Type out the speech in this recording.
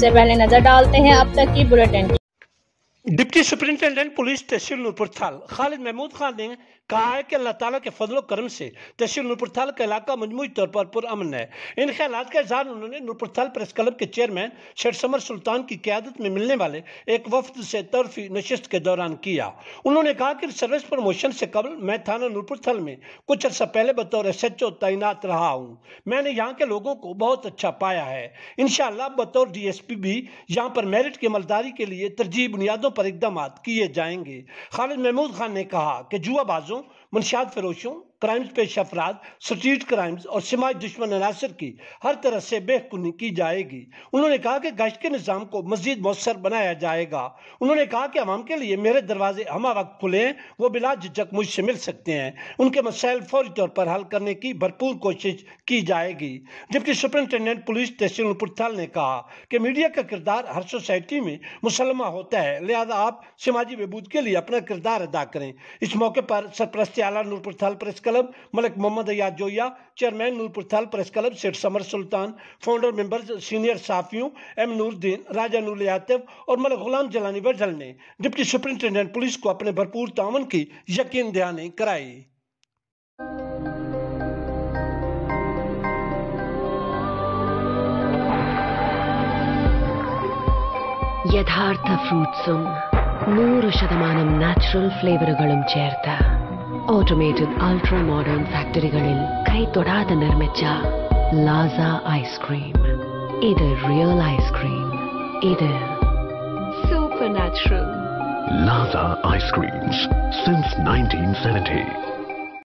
سے پہلے نظر ڈالتے ہیں اب تک کی بلیٹن کی۔ ڈپٹی سپرنٹنڈنٹ پولیس تحصیل نورپورتھل خالد محمود خان نے کہا ہے کہ اللہ تعالیٰ کے فضل و کرم سے تحصیل نورپورتھل کا علاقہ مجموعی طور پر پرامن ہے۔ ان خیالات کا اظہار انہوں نے نورپورتھل پریس کلب کے چیئرمین شیخ سمر سلطان کی قیادت میں ملنے والے ایک وفد سے طرفی نشست کے دوران کیا۔ انہوں نے کہا کہ سروس پروموشن سے قبل میں تھانہ نورپورتھل میں کچھ عرصہ پہلے بطور SHO تعینات رہا ہوں۔ میں نے یہاں کے لوگوں کو بہت اچھا پایا ہے۔ انشاءاللہ بطور DSP بھی یہاں پر میرٹ کی عملداری کے لیے ترجیحی بنیادوں پر اقدامات کیے جائیں گے۔ خالد محمود خان نے کہا کہ جوا بازوں، منشیات فروشوں، کرائمز پیش افراد، سٹریٹ کرائمز اور سماج دشمن عناصر کی ہر طرح سے بے کنی کی جائے گی۔ انہوں نے کہا کہ گشت کے نظام کو مزید مؤثر بنایا جائے گا۔ انہوں نے کہا کہ عوام کے لیے میرے دروازے ہمہ وقت کھلے ہیں، وہ بلا جھجک مجھ سے مل سکتے ہیں۔ ان کے مسائل فوری طور پر حل کرنے کی بھرپور کوشش کی جائے گی۔ ڈپٹی سپرنٹنڈنٹ پولیس تحصیل نورپورتھل نے کہا کہ میڈیا کا کردار ہر سوسائٹی میں مسلمہ ہوتا ہے، لہذا آپ سماجی بہبود کے لیے اپنا کردار ادا کریں۔ اس موقع پر سرپرست اعلیٰ نورپورتھل پریس کلب ملک محمد ایاد جویا، چیئرمین نورپورتھل پریس کلب شیخ سمر سلطان، فاؤنڈر ممبرز، سینئر صحافیوں نور الدین، راجہ نور عاطف اور ملک غلام جلانی وڈھل نے ڈپٹی سپرنٹنڈنٹ پولیس کو اپنے بھرپور تعاون کی یقین دہانی کرائی۔ യഥാർത്ഥ ഫ്രൂട്ട്സും 100% നാച്ചുറൽ ഫ്ലേവറുകളും ചേർത്ത് ഓട്ടോമേറ്റഡ് അൾട്രാ മോഡേൺ ഫാക്ടറികളിൽ കൈതൊടാതെ നിർമ്മിച്ച ലാസ ഐസ്ക്രീം. ഇത് റിയൽ ഐസ്ക്രീം. ഇത് super natural. Laza Ice Creams since 1970.